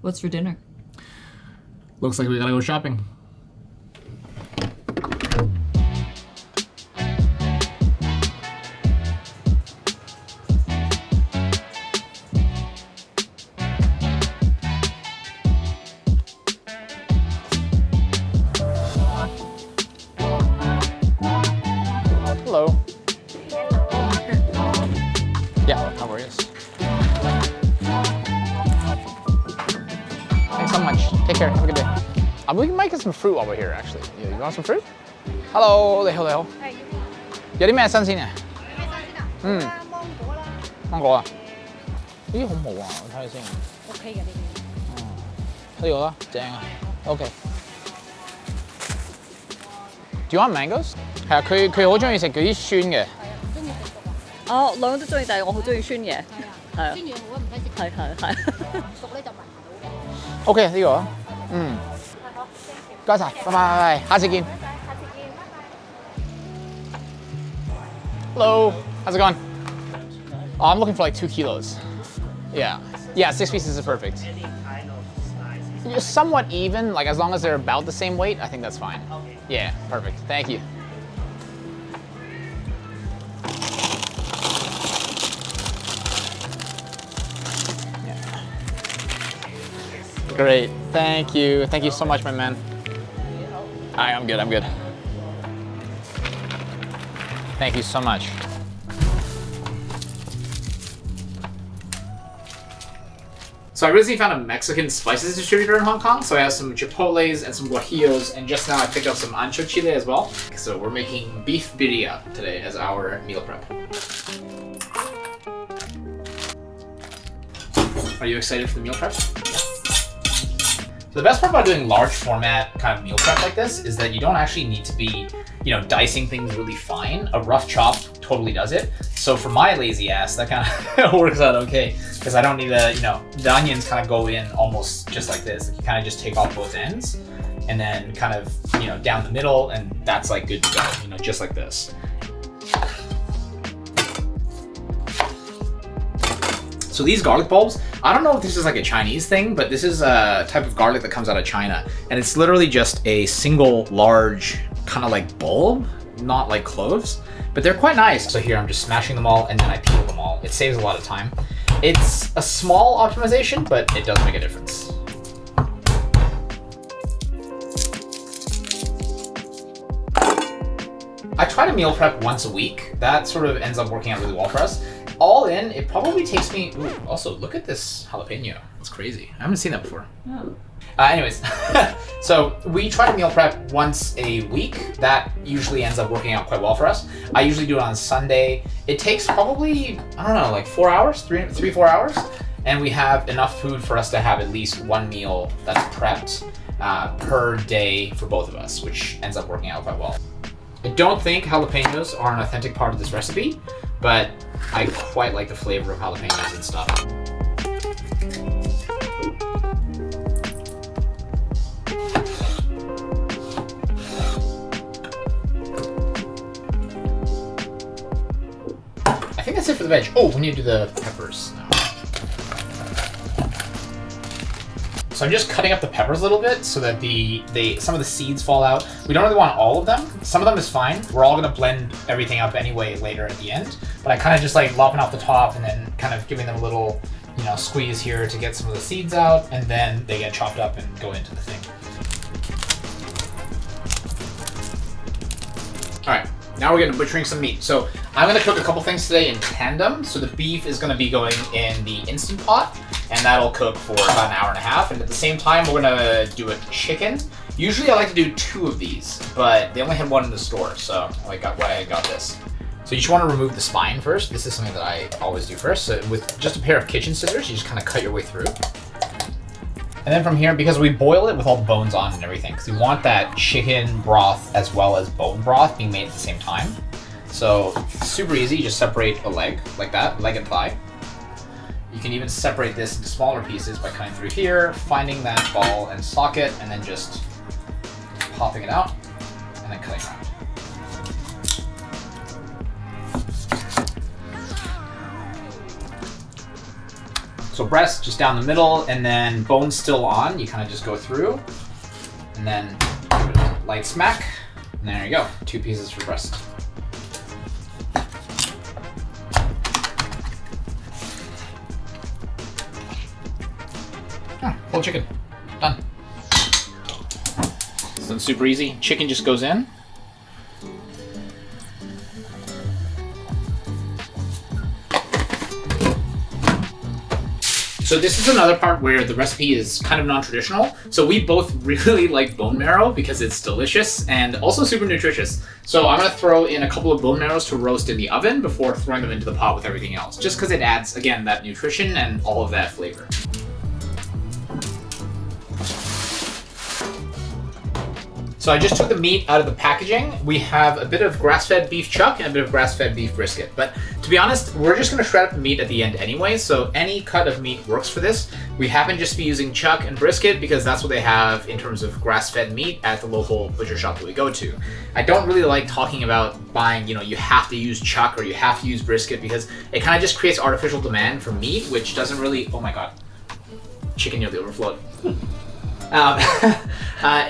What's for dinner? Looks like we gotta go shopping. Hello. Yeah, no worries. Thanks so much. Take care. Have a good day. We might get some fruit while we're here, actually. You want some fruit? Hello, 你好，你好。有啲咩新鮮嘅？芒果啊？咦，好冇啊！我睇下先。OK 嘅呢啲。呢個啦，正啊。OK。Do you want mangoes？ 係啊，佢好中意食嗰啲酸嘅。唔中意食熟啊？哦，兩個都中意，但係我好中意酸嘢。係啊。酸嘢好啊，唔使食。係。熟咧就聞唔到嘅。OK， 呢個啊。唔該晒，拜拜，下次見。Hello, how's it going? Oh, I'm looking for like 2 kilos. Yeah, 6 pieces is perfect. You're somewhat even, like as long as they're about the same weight, I think that's fine. Yeah, perfect. Thank you. Yeah. Great. Thank you. Thank you so much, my man. I'm good. Thank you so much. So I recently found a Mexican spices distributor in Hong Kong. So I have some chipotles and some guajillos, and just now I picked up some ancho chile as well. So we're making beef birria today as our meal prep. Are you excited for the meal prep? So the best part about doing large format kind of meal prep like this is that you don't actually need to be, dicing things really fine. A rough chop totally does it. So for my lazy ass, that kind of works out okay, because I don't need to, the onions kind of go in almost just like this. Like you kind of just take off both ends and then kind of, down the middle, and that's like good to go, just like this. So these garlic bulbs, I don't know if this is like a Chinese thing, but this is a type of garlic that comes out of China. And it's literally just a single large kind of like bulb, not like cloves, but they're quite nice. So here I'm just smashing them all and then I peel them all. It saves a lot of time. It's a small optimization, but it does make a difference. I try to meal prep once a week. That sort of ends up working out really well for us. All in, it probably takes me, also look at this jalapeno. It's crazy. I haven't seen that before. Oh. Anyways, so we try to meal prep once a week. That usually ends up working out quite well for us. I usually do it on Sunday. It takes probably, I don't know, like 4 hours, 4 hours. And we have enough food for us to have at least one meal that's prepped per day for both of us, which ends up working out quite well. I don't think jalapenos are an authentic part of this recipe, but I quite like the flavor of jalapenos and stuff. I think that's it for the veg. Oh, we need to do the peppers now. So I'm just cutting up the peppers a little bit so that some of the seeds fall out. We don't really want all of them. Some of them is fine. We're all gonna blend everything up anyway later at the end. But I kind of just like lopping off the top and then kind of giving them a little, squeeze here to get some of the seeds out, and then they get chopped up and go into the thing. All right, now we're gonna butchering some meat. So I'm gonna cook a couple things today in tandem. So the beef is gonna be going in the Instant Pot, and that'll cook for about an hour and a half. And at the same time, we're gonna do a chicken. Usually I like to do 2 of these, but they only had 1 in the store, so I got this. So you just wanna remove the spine first. This is something that I always do first. So with just a pair of kitchen scissors, you just kind of cut your way through. And then from here, because we boil it with all the bones on and everything, because we want that chicken broth as well as bone broth being made at the same time. So super easy, you just separate a leg like that, leg and thigh. You can even separate this into smaller pieces by cutting through here, finding that ball and socket, and then just popping it out, and then cutting around. So breast just down the middle, and then bone still on. You kind of just go through, and then light smack, and there you go. 2 pieces for breast. Whole chicken. Done. So it's super easy. Chicken just goes in. So this is another part where the recipe is kind of non-traditional. So we both really like bone marrow because it's delicious and also super nutritious. So I'm gonna throw in a couple of bone marrows to roast in the oven before throwing them into the pot with everything else, just because it adds, again, that nutrition and all of that flavor. So I just took the meat out of the packaging. We have a bit of grass-fed beef chuck and a bit of grass-fed beef brisket. But to be honest, we're just gonna shred up the meat at the end anyway, so any cut of meat works for this. We happen to just be using chuck and brisket because that's what they have in terms of grass-fed meat at the local butcher shop that we go to. I don't really like talking about buying, you have to use chuck or you have to use brisket because it kind of just creates artificial demand for meat, which doesn't really, oh my God, chicken nearly overflowed.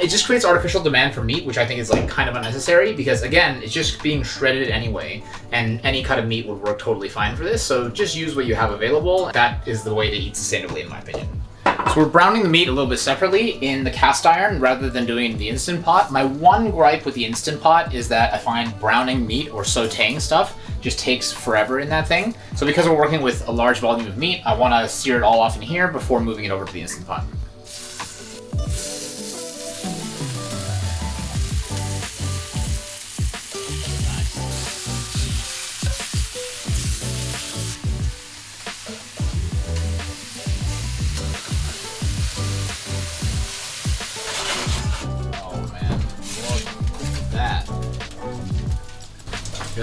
It just creates artificial demand for meat, which I think is like kind of unnecessary because again, it's just being shredded anyway, and any cut of meat would work totally fine for this. So just use what you have available. That is the way to eat sustainably, in my opinion. So we're browning the meat a little bit separately in the cast iron rather than doing the Instant Pot. My one gripe with the Instant Pot is that I find browning meat or sauteing stuff just takes forever in that thing. So because we're working with a large volume of meat, I want to sear it all off in here before moving it over to the Instant Pot.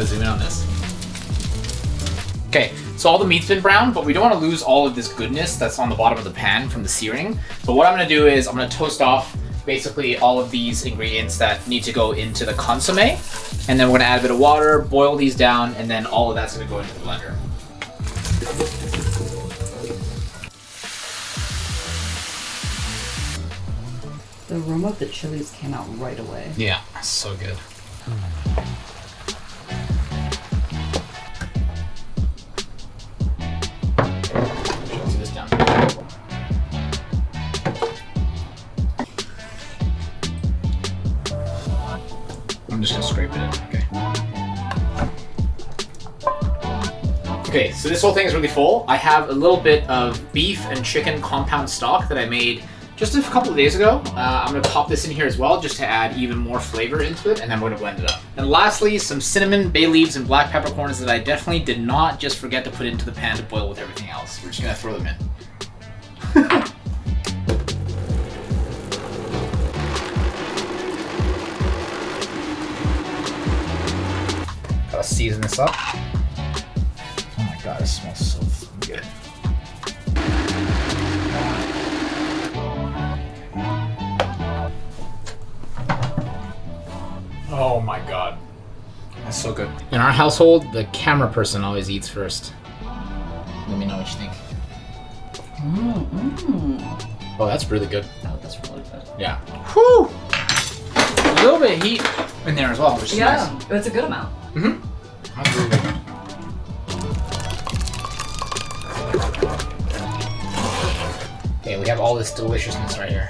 Zoom in on this. Okay, so all the meat's been browned, but we don't want to lose all of this goodness that's on the bottom of the pan from the searing. But what I'm going to do is I'm going to toast off basically all of these ingredients that need to go into the consomme, and then we're going to add a bit of water, boil these down, and then all of that's going to go into the blender. The aroma of the chilies came out right away. Yeah, so good. I'm just gonna scrape it in, okay. Okay, so this whole thing is really full. I have a little bit of beef and chicken compound stock that I made just a couple of days ago. I'm gonna pop this in here as well just to add even more flavor into it, and then we're gonna blend it up. And lastly, some cinnamon, bay leaves, and black peppercorns that I definitely did not just forget to put into the pan to boil with everything else. We're just gonna throw them in. Gotta season this up. Oh my God, it smells so good. Oh my God. That's so good. In our household, the camera person always eats first. Let me know what you think. Oh, that's really good. Oh, that's really good. Yeah. Whew! A little bit of heat in there as well, which is nice. It's a good amount. Mm-hmm. That's really good. Okay, we have all this deliciousness right here.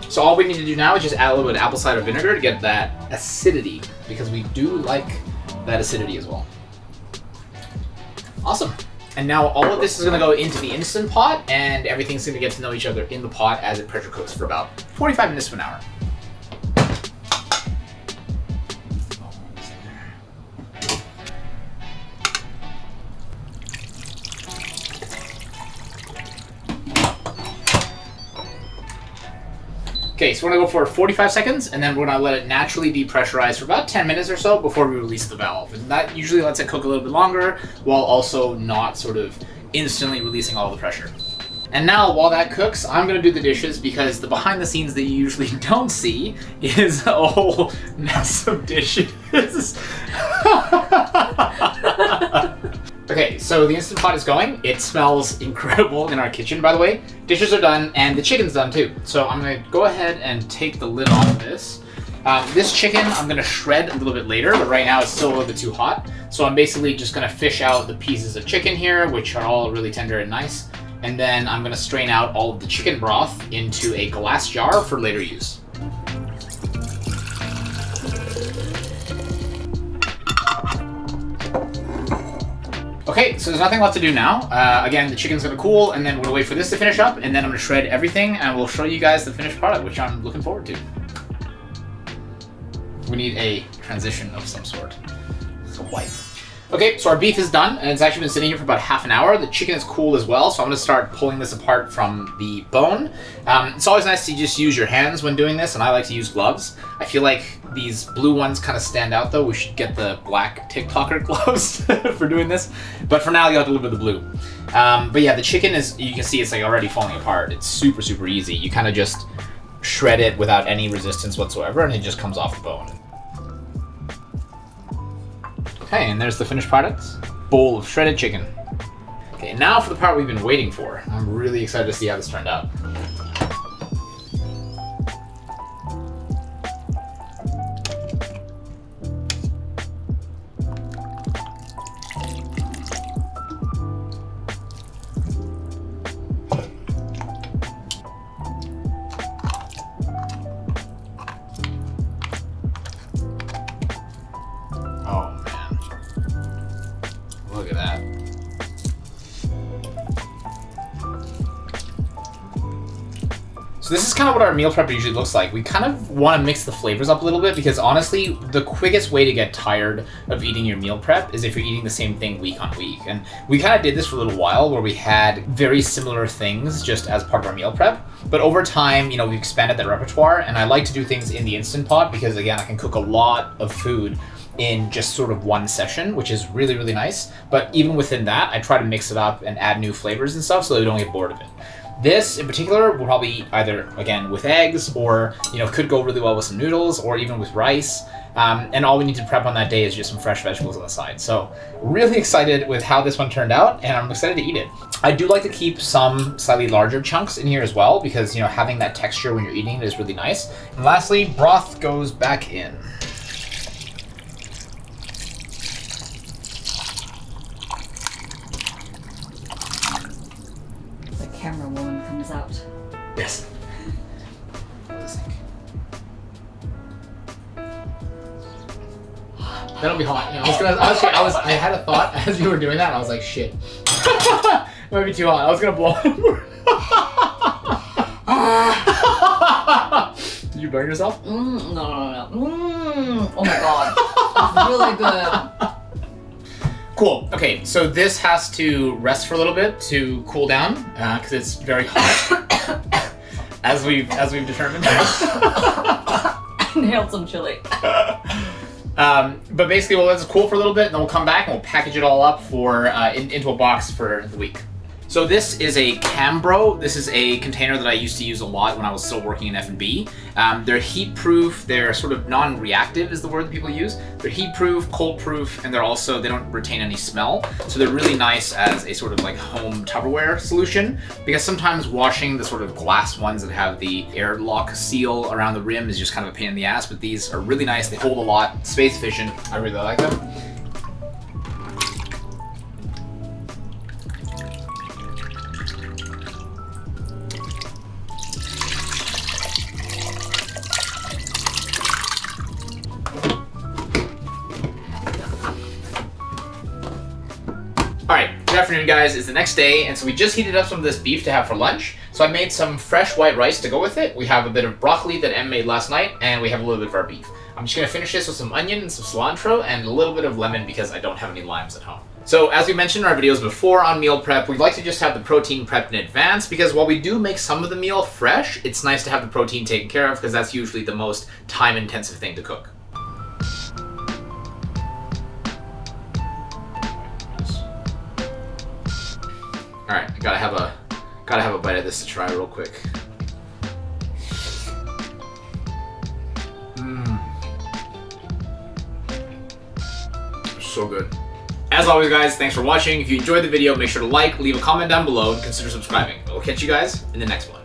So all we need to do now is just add a little bit of apple cider vinegar to get that acidity, because we do like that acidity as well. Awesome. And now all of this is going to go into the Instant Pot, and everything's going to get to know each other in the pot as it pressure cooks for about 45 minutes to an hour. Okay, so we're gonna go for 45 seconds, and then we're gonna let it naturally depressurize for about 10 minutes or so before we release the valve. And that usually lets it cook a little bit longer, while also not sort of instantly releasing all the pressure. And now, while that cooks, I'm gonna do the dishes, because the behind the scenes that you usually don't see is a whole mess of dishes. Okay, so the Instant Pot is going. It smells incredible in our kitchen, by the way. Dishes are done, and the chicken's done too. So I'm gonna go ahead and take the lid off of this. This chicken I'm gonna shred a little bit later, but right now it's still a little bit too hot. So I'm basically just gonna fish out the pieces of chicken here, which are all really tender and nice. And then I'm gonna strain out all of the chicken broth into a glass jar for later use. Okay, so there's nothing left to do now. Again, the chicken's gonna cool, and then we're gonna wait for this to finish up, and then I'm gonna shred everything, and we'll show you guys the finished product, which I'm looking forward to. We need a transition of some sort. So wipe. Okay, so our beef is done, and it's actually been sitting here for about half an hour. The chicken is cool as well, so I'm gonna start pulling this apart from the bone. It's always nice to just use your hands when doing this, and I like to use gloves. I feel like these blue ones kind of stand out though. We should get the black TikToker gloves for doing this. But for now, you'll have to live with the blue. But yeah, the chicken is, you can see it's like already falling apart. It's super, super easy. You kind of just shred it without any resistance whatsoever, and it just comes off the bone. Okay, and there's the finished product. Bowl of shredded chicken. Okay, now for the part we've been waiting for. I'm really excited to see how this turned out. Look at that. So this is kind of what our meal prep usually looks like. We kind of want to mix the flavors up a little bit because honestly, the quickest way to get tired of eating your meal prep is if you're eating the same thing week on week. And we kind of did this for a little while where we had very similar things just as part of our meal prep. But over time, you know, we've expanded that repertoire, and I like to do things in the Instant Pot because again, I can cook a lot of food in just sort of one session, which is really, really nice. But even within that, I try to mix it up and add new flavors and stuff so that we don't get bored of it. This in particular will probably eat either, again, with eggs or, you know, could go really well with some noodles or even with rice. And all we need to prep on that day is just some fresh vegetables on the side. So really excited with how this one turned out, and I'm excited to eat it. I do like to keep some slightly larger chunks in here as well because, you know, having that texture when you're eating it is really nice. And lastly, broth goes back in. Camera woman comes out. Yes. That'll be hot. Yeah, I had a thought as you were doing that, and I was like, shit. It might be too hot. I was gonna blow it. Did you burn yourself? No. Oh my god. That's really good. Cool. Okay, so this has to rest for a little bit to cool down because it's very hot, as we've determined. Inhaled some chili. But basically, we'll let this cool for a little bit, and then we'll come back and we'll package it all up for into a box for the week. So this is a Cambro. This is a container that I used to use a lot when I was still working in F&B. They're heat proof, they're sort of non-reactive is the word that people use. They're heat proof, cold proof, and they don't retain any smell. So they're really nice as a sort of like home Tupperware solution, because sometimes washing the sort of glass ones that have the airlock seal around the rim is just kind of a pain in the ass, but these are really nice. They hold a lot, space efficient. I really like them. Alright, good afternoon guys, it's the next day, and so we just heated up some of this beef to have for lunch. So I made some fresh white rice to go with it. We have a bit of broccoli that Em made last night, and we have a little bit of our beef. I'm just gonna finish this with some onion and some cilantro and a little bit of lemon because I don't have any limes at home. So as we mentioned in our videos before on meal prep, we like to just have the protein prepped in advance because while we do make some of the meal fresh, it's nice to have the protein taken care of because that's usually the most time-intensive thing to cook. Alright, I gotta have a bite of this to try real quick. So good. As always, guys, thanks for watching. If you enjoyed the video, make sure to like, leave a comment down below, and consider subscribing. We'll catch you guys in the next one.